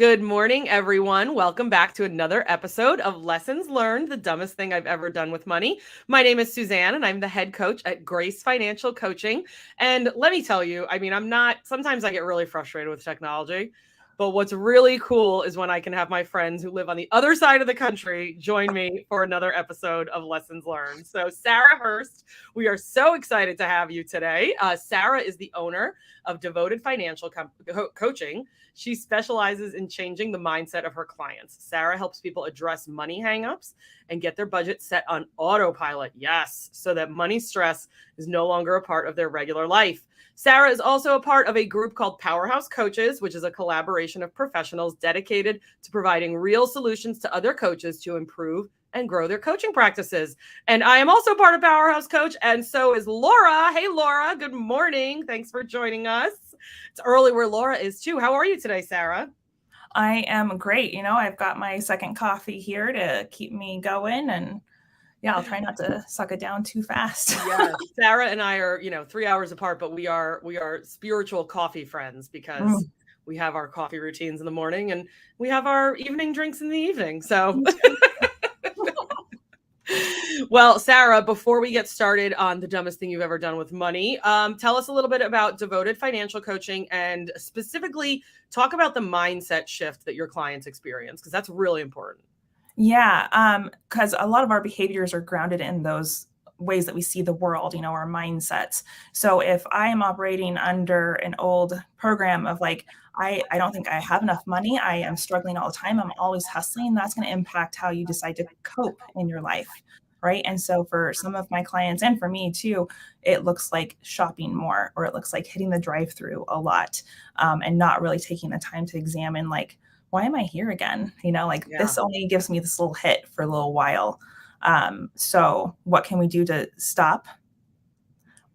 Good morning, everyone. Welcome back to another episode of Lessons Learned, the dumbest thing I've ever done with money. My name is Suzanne, and I'm the head coach at G.R.A.C.E Financial Coaching. And let me tell you, sometimes I get really frustrated with technology, but what's really cool is when I can have my friends who live on the other side of the country join me for another episode of Lessons Learned. So Sara Hurst, we are so excited to have you today. Sara is the owner of Devoted Financial Coaching. She specializes in changing the mindset of her clients. Sara helps people address money hangups and get their budget set on autopilot. Yes, so that money stress is no longer a part of their regular life. Sara is also a part of a group called Powerhouse Coaches, which is a collaboration of professionals dedicated to providing real solutions to other coaches to improve and grow their coaching practices. And I am also part of Powerhouse Coach, and so is Laura. Hey, Laura, good morning. Thanks for joining us. It's early where Laura is too. How are you today, Sara? I am great. I've got my second coffee here to keep me going, and I'll try not to suck it down too fast. Yes, Sara and I are, 3 hours apart, but we are spiritual coffee friends because we have our coffee routines in the morning and we have our evening drinks in the evening. So well, Sara, before we get started on the dumbest thing you've ever done with money, tell us a little bit about Devoted Financial Coaching and specifically talk about the mindset shift that your clients experience, because that's really important. Yeah, because a lot of our behaviors are grounded in those ways that we see the world, our mindsets. So if I am operating under an old program of like, I don't think I have enough money, I am struggling all the time, I'm always hustling, that's going to impact how you decide to cope in your life, right? And so for some of my clients and for me too, it looks like shopping more, or it looks like hitting the drive-through a lot, and not really taking the time to examine like, why am I here again? This only gives me this little hit for a little while. So what can we do to stop,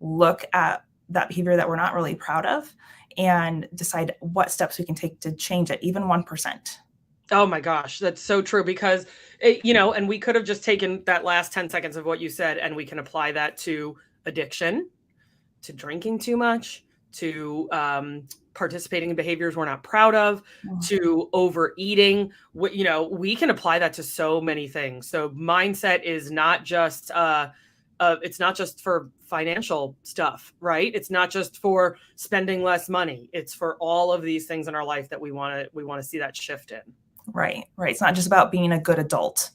look at that behavior that we're not really proud of, and decide what steps we can take to change it, even 1%. Oh my gosh, that's so true, because and we could have just taken that last 10 seconds of what you said and we can apply that to addiction, to drinking too much, to participating in behaviors we're not proud of, to overeating. We can apply that to so many things. So mindset is not just it's not just for financial stuff, right? It's not just for spending less money. It's for all of these things in our life that we want to see that shift in. Right. It's not just about being a good adult.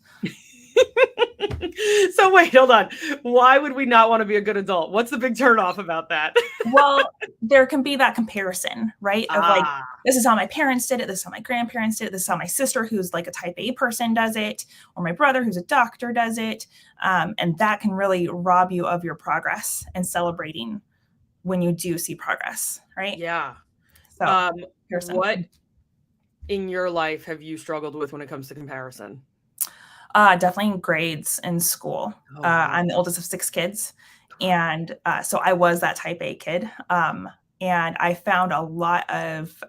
So wait, hold on. Why would we not want to be a good adult? What's the big turnoff about that? Well, there can be that comparison, right? Of like, this is how my parents did it. This is how my grandparents did it. This is how my sister, who's like a type A person, does it. Or my brother, who's a doctor, does it. And that can really rob you of your progress and celebrating when you do see progress, right? Yeah. So what in your life have you struggled with when it comes to comparison? Definitely grades in school. I'm the oldest of 6 kids. And so I was that type A kid. And I found a lot of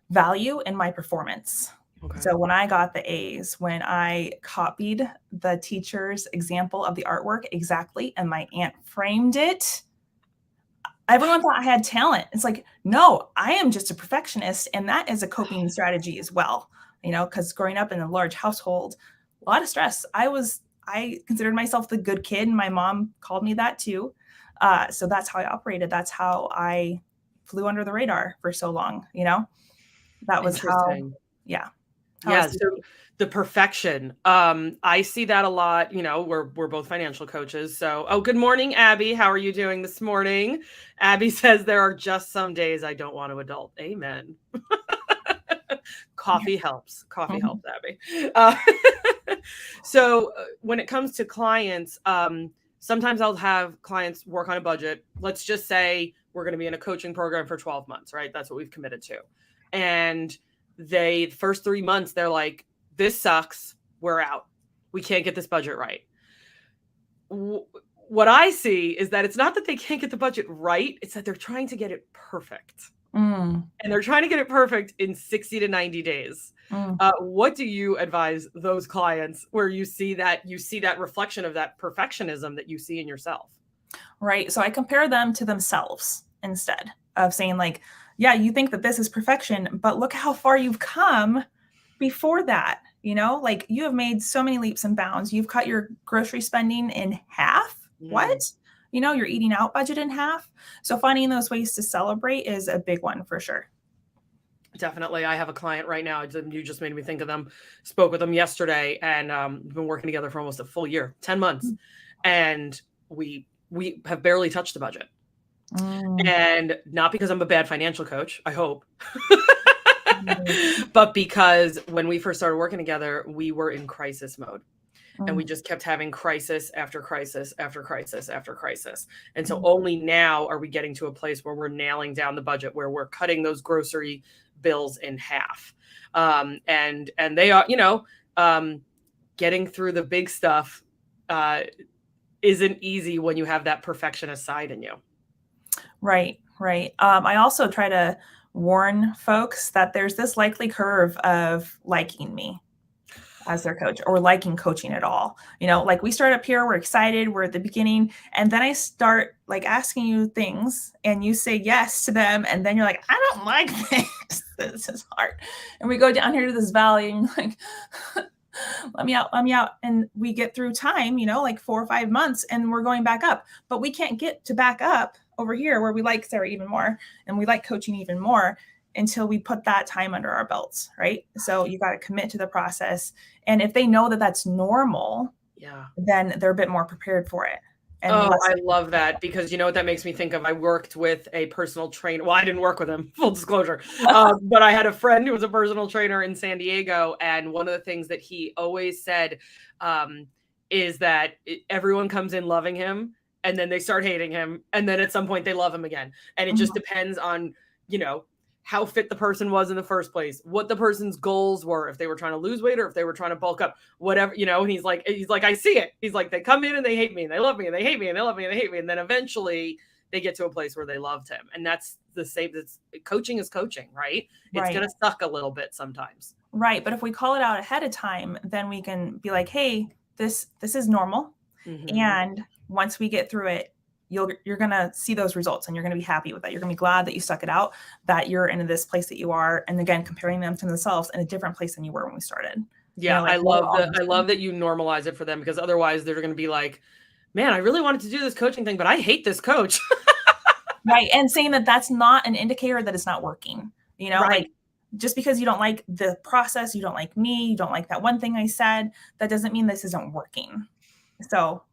value in my performance. Okay. So when I got the A's, when I copied the teacher's example of the artwork exactly, and my aunt framed it, everyone thought I had talent. It's like, no, I am just a perfectionist. And that is a coping strategy as well. Because growing up in a large household, a lot of stress. I considered myself the good kid, and my mom called me that too. So that's how I operated. That's how I flew under the radar for so long. That was how. So the perfection. I see that a lot. We're both financial coaches. So, good morning, Abby. How are you doing this morning? Abby says there are just some days I don't want to adult. Amen. Coffee helps. Coffee helps, Abby. So when it comes to clients, sometimes I'll have clients work on a budget. Let's just say we're going to be in a coaching program for 12 months, right? That's what we've committed to. And the first 3 months, they're like, this sucks. We're out. We can't get this budget right. What I see is that it's not that they can't get the budget right. It's that they're trying to get it perfect. And they're trying to get it perfect in 60 to 90 days. What do you advise those clients where you see that reflection of that perfectionism that you see in yourself? Right. So I compare them to themselves instead of saying like, yeah, you think that this is perfection, but look how far you've come before that. Like you have made so many leaps and bounds. You've cut your grocery spending in half. What? You're eating out budget in half. So finding those ways to celebrate is a big one for sure. Definitely. I have a client right now. You just made me think of them. Spoke with them yesterday, and we've been working together for almost a full year, 10 months. And we have barely touched the budget. And not because I'm a bad financial coach, I hope. But because when we first started working together, we were in crisis mode. And we just kept having crisis after crisis after crisis after crisis. And so only now are we getting to a place where we're nailing down the budget, where we're cutting those grocery bills in half. And they are, getting through the big stuff isn't easy when you have that perfectionist side in you. Right. I also try to warn folks that there's this likely curve of liking me as their coach or liking coaching at all. Like we start up here, we're excited, we're at the beginning, and then I start like asking you things and you say yes to them. And then you're like, I don't like this. This is hard. And we go down here to this valley and you're like, let me out. And we get through time, like 4 or 5 months, and we're going back up, but we can't get to back up over here where we like Sara even more and we like coaching even more until we put that time under our belts, right? So you got to commit to the process. And if they know that that's normal, then they're a bit more prepared for it. And I love that, because you know what that makes me think of? I worked with a personal trainer. Well, I didn't work with him, full disclosure. But I had a friend who was a personal trainer in San Diego. And one of the things that he always said is that everyone comes in loving him, and then they start hating him. And then at some point they love him again. And it just depends on, how fit the person was in the first place, what the person's goals were, if they were trying to lose weight or if they were trying to bulk up, whatever, and he's like, I see it. He's like, they come in and they hate me and they love me and they hate me and they love me and they hate me. And then eventually they get to a place where they loved him. And that's the same. Coaching is coaching, right? It's going to suck a little bit sometimes. Right. But if we call it out ahead of time, then we can be like, hey, this is normal. And once we get through it, you're going to see those results and you're going to be happy with that. You're going to be glad that you stuck it out, that you're in this place that you are. And again, comparing them to themselves in a different place than you were when we started. Yeah. I love that you normalize it for them, because otherwise they're going to be like, man, I really wanted to do this coaching thing, but I hate this coach. Right. And saying that that's not an indicator that it's not working, like just because you don't like the process, you don't like me, you don't like that one thing I said, that doesn't mean this isn't working. So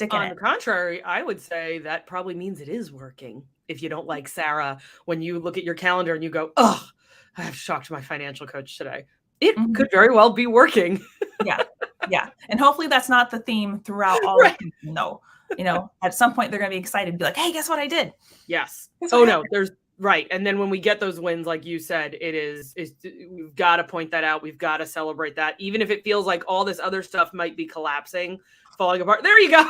on the contrary, I would say that probably means it is working. If you don't like Sara, when you look at your calendar and you go, oh, I have shocked my financial coach today, it could very well be working. Yeah. And hopefully that's not the theme throughout all of it. No, at some point they're going to be excited and be like, hey, guess what I did? Yes. There's right. And then when we get those wins, like you said, we've got to point that out. We've got to celebrate that. Even if it feels like all this other stuff might be collapsing, falling apart. There you go.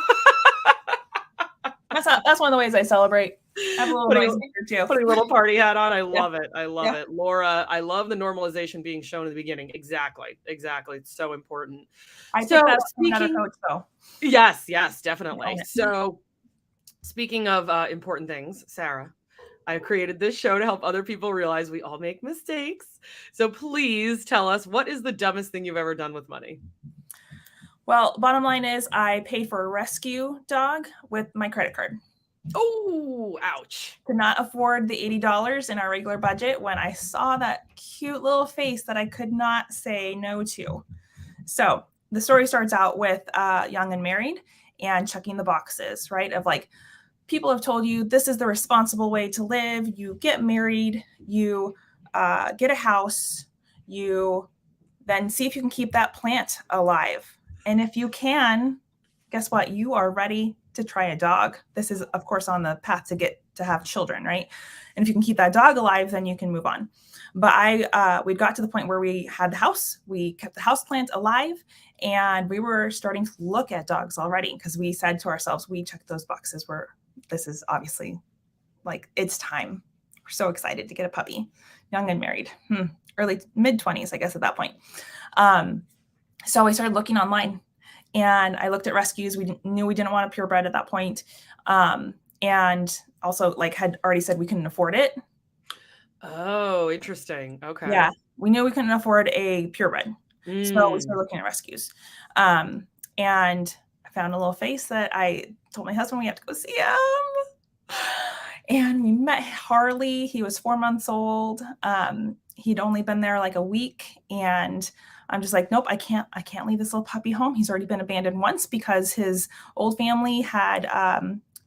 That's one of the ways I celebrate. I have a little too. Putting a little party hat on. I love it. I love it. Laura, I love the normalization being shown in the beginning. Exactly. It's so important. I think that's another coach though. Yes, definitely. So speaking of important things, Sara, I created this show to help other people realize we all make mistakes. So please tell us, what is the dumbest thing you've ever done with money? Well, bottom line is I paid for a rescue dog with my credit card. Oh, ouch. Could not afford the $80 in our regular budget when I saw that cute little face that I could not say no to. So the story starts out with young and married and checking the boxes, right? Of like, people have told you this is the responsible way to live. You get married, you get a house, you then see if you can keep that plant alive. And if you can, guess what? You are ready to try a dog. This is, of course, on the path to have children, right? And if you can keep that dog alive, then you can move on. But we got to the point where we had the house, we kept the house plant alive, and we were starting to look at dogs already, because we said to ourselves, we checked those boxes where this is obviously like, it's time. We're so excited to get a puppy, young and married, early mid-20s, I guess, at that point. So I started looking online and I looked at rescues. We knew we didn't want a purebred at that point. And also had already said we couldn't afford it. Oh, interesting. Yeah, Okay. we knew we couldn't afford a purebred, so we Mm. started looking at rescues. And I found a little face that I told my husband we have to go see him. And we met Harley. He was 4 months old. He'd only been there like a week, and I'm just like, nope, I can't leave this little puppy home. He's already been abandoned once because his old family had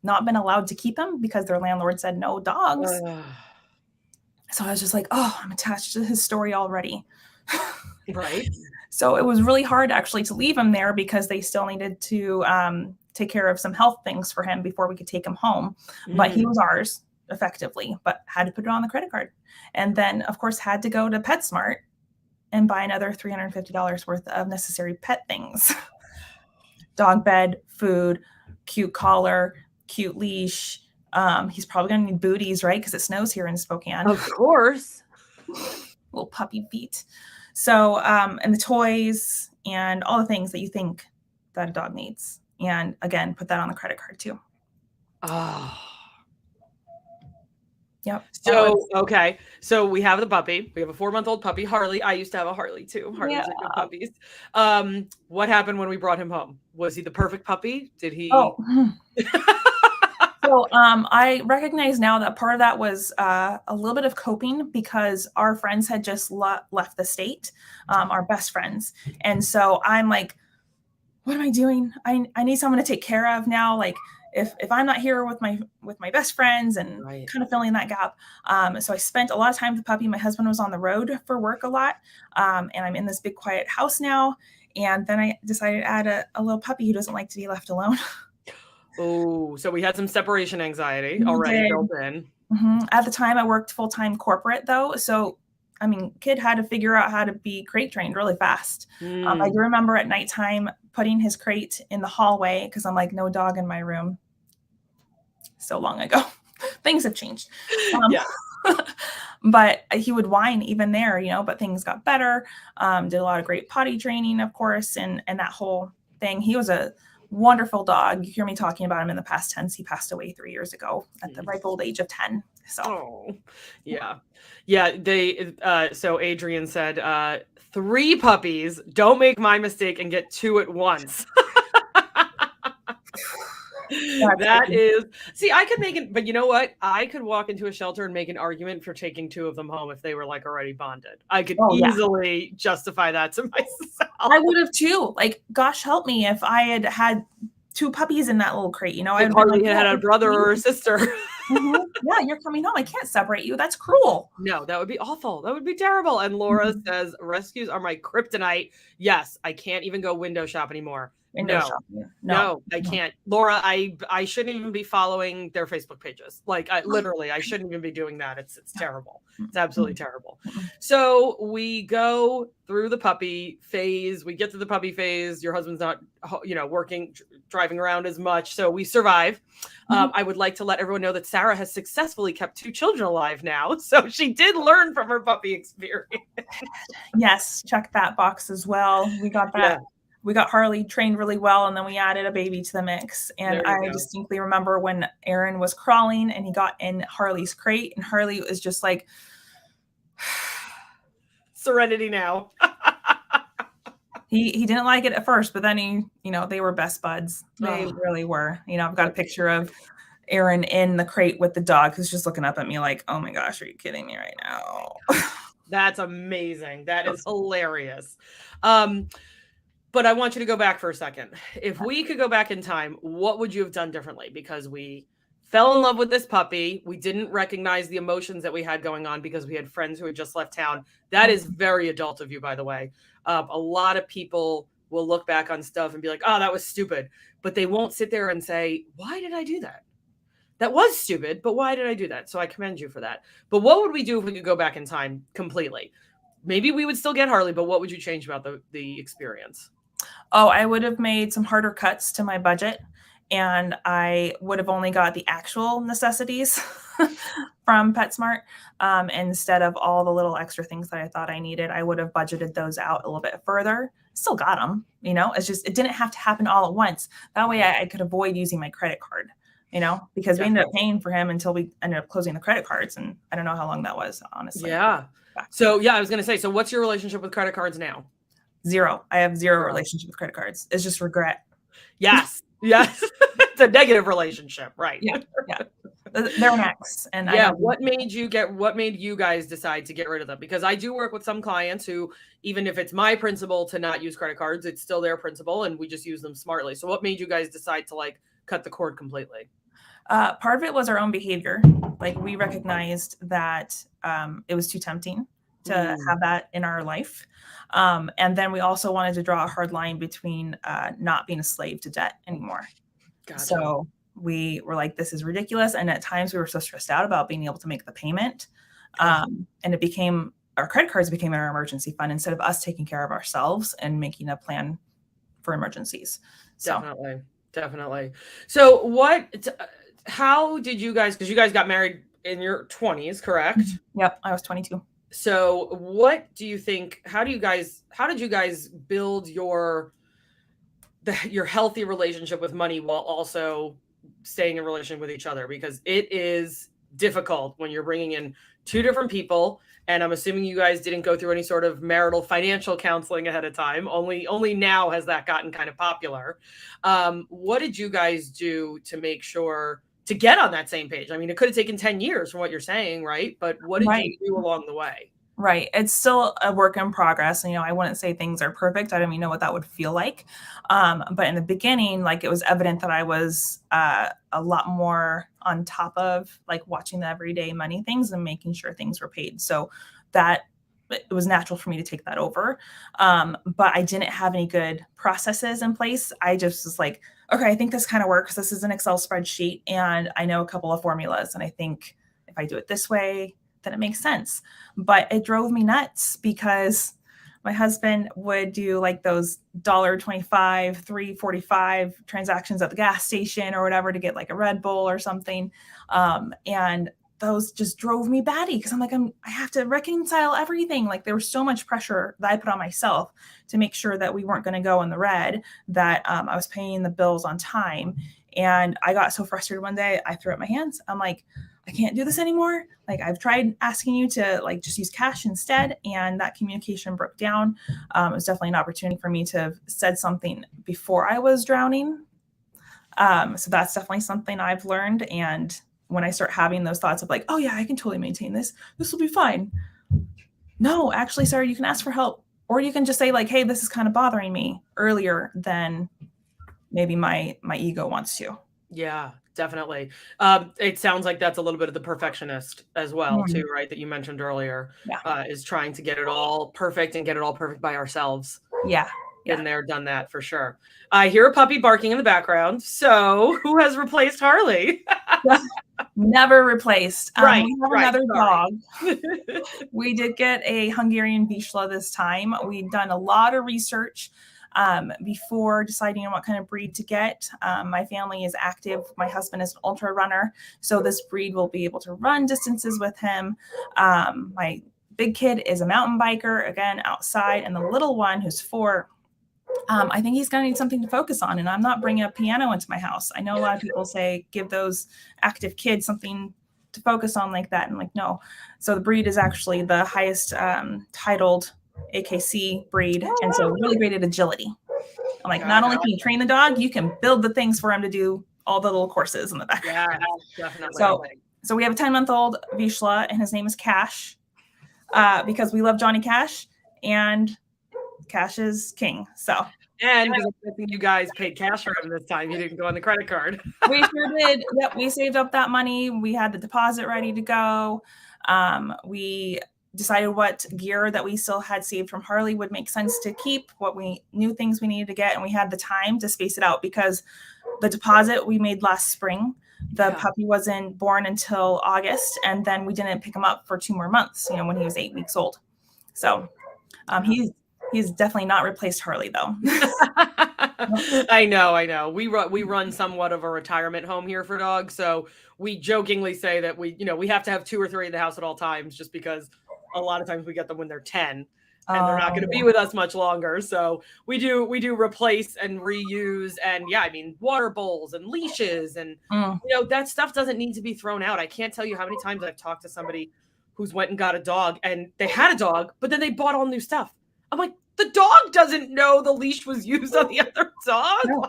not been allowed to keep him because their landlord said no dogs. Ugh. So I was just like, oh, I'm attached to his story already. Right. So it was really hard actually to leave him there because they still needed to take care of some health things for him before we could take him home. But he Mm. was ours effectively, but had to put it on the credit card. And then, of course, had to go to PetSmart and buy another $350 worth of necessary pet things. Dog bed, food, cute collar, cute leash. He's probably going to need booties, right? Because it snows here in Spokane. Of course. Little puppy feet. So, and the toys and all the things that you think that a dog needs. And again, put that on the credit card too. Oh. Yep. That was, So, okay. So we have the puppy. We have a 4-month-old puppy, Harley. I used to have a Harley too. yeah. Harleys are good puppies. What happened when we brought him home? Was he the perfect puppy? Did he? Oh, so I recognize now that part of that was a little bit of coping because our friends had just left the state, our best friends. And so I'm like, what am I doing? I need someone to take care of now. Like if I'm not here with my best friends and Right. kind of filling that gap. So I spent a lot of time with the puppy. My husband was on the road for work a lot. And I'm in this big quiet house now. And then I decided to add a little puppy who doesn't like to be left alone. Oh, so we had some separation anxiety We already did. built in. At the time, I worked full-time corporate though. So, I mean, kid had to figure out how to be crate trained really fast. I do Mm. remember at nighttime putting his crate in the hallway because I'm like, no dog in my room. So long ago. Things have changed. Yeah. But he would whine even there, but things got better. Did a lot of great potty training, of course, and that whole thing. He was a wonderful dog. You hear me talking about him in the past tense. He passed away 3 years ago at the ripe old age of 10. So, Oh, yeah. Yeah. So Adrian said, 3 puppies. Don't make my mistake and get 2 at once. that's That tricky. is, see, I could make it, but you know what? I could walk into a shelter and make an argument for taking 2 of them home if they were like already bonded. I could Oh, yeah. easily justify that to myself. I would have too. Like, gosh, help me if I had had 2 puppies in that little crate. I If would have been like, Harley had yeah, had a you're brother coming or a home. sister. Yeah, you're coming home. I can't separate you. That's cruel. No, that would be awful. That would be terrible. And Laura Mhm. says, rescues are my kryptonite. Yes, I can't even go window shop anymore. Window No, shopping. No. no, I can't. Laura, I shouldn't even be following their Facebook pages. Like literally, I shouldn't even be doing that. It's terrible. It's absolutely terrible. So we go through the puppy phase. We get to the puppy phase. Your husband's not, working, driving around as much. So we survive. I would like to let everyone know that Sara has successfully kept 2 children alive now. So she did learn from her puppy experience. Yes, check that box as well. We got Yeah, that. We got Harley trained really well, and then we added a baby to the mix. And there you I go. distinctly remember when Aaron was crawling and he got in Harley's crate, and Harley was just like, Serenity now. he didn't like it at first, but then they were best buds. They Oh, really were. I've got a picture of Aaron in the crate with the dog who's just looking up at me like, oh my gosh, are you kidding me right now? that's amazing. That is hilarious. But I want you to go back for a second. If we could go back in time, what would you have done differently? Because we fell in love with this puppy. We didn't recognize the emotions that we had going on because we had friends who had just left town. That is very adult of you, by the way. A lot of people will look back on stuff and be like, oh, that was stupid. But they won't sit there and say, why did I do that? That was stupid, but why did I do that? So I commend you for that. But what would we do if we could go back in time completely? Maybe we would still get Harley, but what would you change about the experience? Oh, I would have made some harder cuts to my budget, and I would have only got the actual necessities from PetSmart, instead of all the little extra things that I thought I needed. I would have budgeted those out a little bit further. Still got them, it's just it didn't have to happen all at once. That way I could avoid using my credit card. because we ended up paying for him until we ended up closing the credit cards. And I don't know how long that was, honestly. Yeah. So I was going to say, so what's your relationship with credit cards now? Zero. I have zero relationship with credit cards. It's just regret. Yes. Yes. It's a negative relationship. Right. Yeah. They're an ex. And what made you guys decide to get rid of them? Because I do work with some clients who, even if it's my principle to not use credit cards, it's still their principle and we just use them smartly. So what made you guys decide to like cut the cord completely? Part of it was our own behavior. Like we recognized that it was too tempting to have that in our life. And then we also wanted to draw a hard line between not being a slave to debt anymore. Gotcha. So we were like, this is ridiculous. And at times we were so stressed out about being able to make the payment. And our credit cards became our emergency fund instead of us taking care of ourselves and making a plan for emergencies. So. Definitely. So how did you guys, because you guys got married in your 20s, correct? Yep. I was 22. So what do you think, how did you guys build your healthy relationship with money while also staying in relationship with each other? Because it is difficult when you're bringing in two different people. And I'm assuming you guys didn't go through any sort of marital financial counseling ahead of time. Only now has that gotten kind of popular. What did you guys do to make sure to get on that same page? I mean, it could have taken 10 years from what you're saying, right? But what did you do along the way? Right. It's still a work in progress. I wouldn't say things are perfect. I don't even know what that would feel like. But in the beginning, like it was evident that I was a lot more on top of like watching the everyday money things and making sure things were paid. So that it was natural for me to take that over. But I didn't have any good processes in place. I just was like, okay, I think this kind of works. This is an Excel spreadsheet and I know a couple of formulas. And I think if I do it this way, then it makes sense. But it drove me nuts because my husband would do like those $1.25, $3.45 transactions at the gas station or whatever to get like a Red Bull or something. And those just drove me batty because I'm like, I have to reconcile everything. Like there was so much pressure that I put on myself to make sure that we weren't going to go in the red, that I was paying the bills on time. And I got so frustrated one day, I threw up my hands. I'm like, I can't do this anymore. Like I've tried asking you to like just use cash instead. And that communication broke down. It was definitely an opportunity for me to have said something before I was drowning. So that's definitely something I've learned. And when I start having those thoughts of like, oh yeah, I can totally maintain this. This will be fine. No, actually, Sarah, you can ask for help. Or you can just say like, hey, this is kind of bothering me earlier than maybe my ego wants to. Yeah, definitely. It sounds like that's a little bit of the perfectionist as well, too, right? That you mentioned earlier, is trying to get it all perfect and get it all perfect by ourselves. Yeah. Been there, done that for sure. I hear a puppy barking in the background. So who has replaced Harley? Never replaced. Right. We have another dog. We did get a Hungarian Vizsla this time. We'd done a lot of research before deciding on what kind of breed to get. My family is active. My husband is an ultra runner. So this breed will be able to run distances with him. My big kid is a mountain biker, again, outside. And the little one, who's 4, I think he's going to need something to focus on. And I'm not bringing a piano into my house. I know a lot of people say, give those active kids something to focus on like that. And like, no. So the breed is actually the highest titled AKC breed. And so really great at agility. I'm like, not only can you train the dog, you can build the things for him to do all the little courses in the background. Yeah, definitely. So we have a 10-month-old Vizsla, and his name is Cash because we love Johnny Cash, and Cash is king. So. And because I think you guys paid cash for him this time, you didn't go on the credit card. We sure did. Yep, we saved up that money. We had the deposit ready to go. We decided what gear that we still had saved from Harley would make sense to keep, what we knew things we needed to get, and we had the time to space it out because the deposit we made last spring. The puppy wasn't born until August, and then we didn't pick him up for 2 more months, when he was 8 weeks old. So he's definitely not replaced Harley, though. I know. We run somewhat of a retirement home here for dogs, so we jokingly say that we have to have 2 or 3 in the house at all times, just because a lot of times we get them when they're 10. and they're not going to be with us much longer. So we do replace and reuse. And yeah, I mean, water bowls and leashes and, that stuff doesn't need to be thrown out. I can't tell you how many times I've talked to somebody who's went and got a dog and they had a dog, but then they bought all new stuff. I'm like, the dog doesn't know the leash was used on the other dog. No.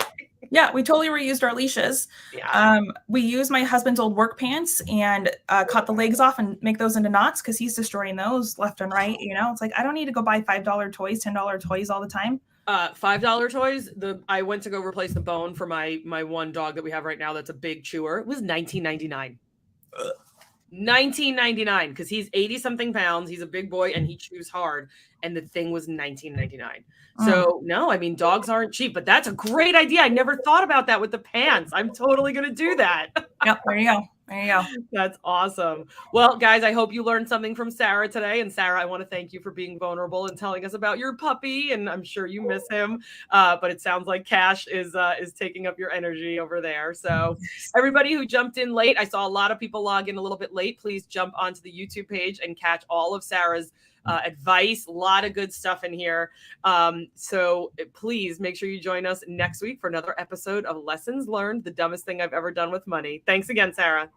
Yeah, we totally reused our leashes. Yeah. We used my husband's old work pants and cut the legs off and make those into knots because he's destroying those left and right. It's like, I don't need to go buy $5 toys, $10 toys all the time. $5 toys. I went to go replace the bone for my one dog that we have right now. That's a big chewer. It was $19.99. $19.99 because he's 80 something pounds. He's a big boy and he chews hard. And the thing was $19.99. So no, I mean, dogs aren't cheap, but that's a great idea. I never thought about that with the pants. I'm totally going to do that. Yep. There you go. There you go. That's awesome. Well, guys, I hope you learned something from Sara today. And Sara, I want to thank you for being vulnerable and telling us about your puppy. And I'm sure you miss him. But it sounds like Cash is taking up your energy over there. So everybody who jumped in late, I saw a lot of people log in a little bit late. Please jump onto the YouTube page and catch all of Sara's advice. A lot of good stuff in here. So please make sure you join us next week for another episode of Lessons Learned, the dumbest thing I've ever done with money. Thanks again, Sara.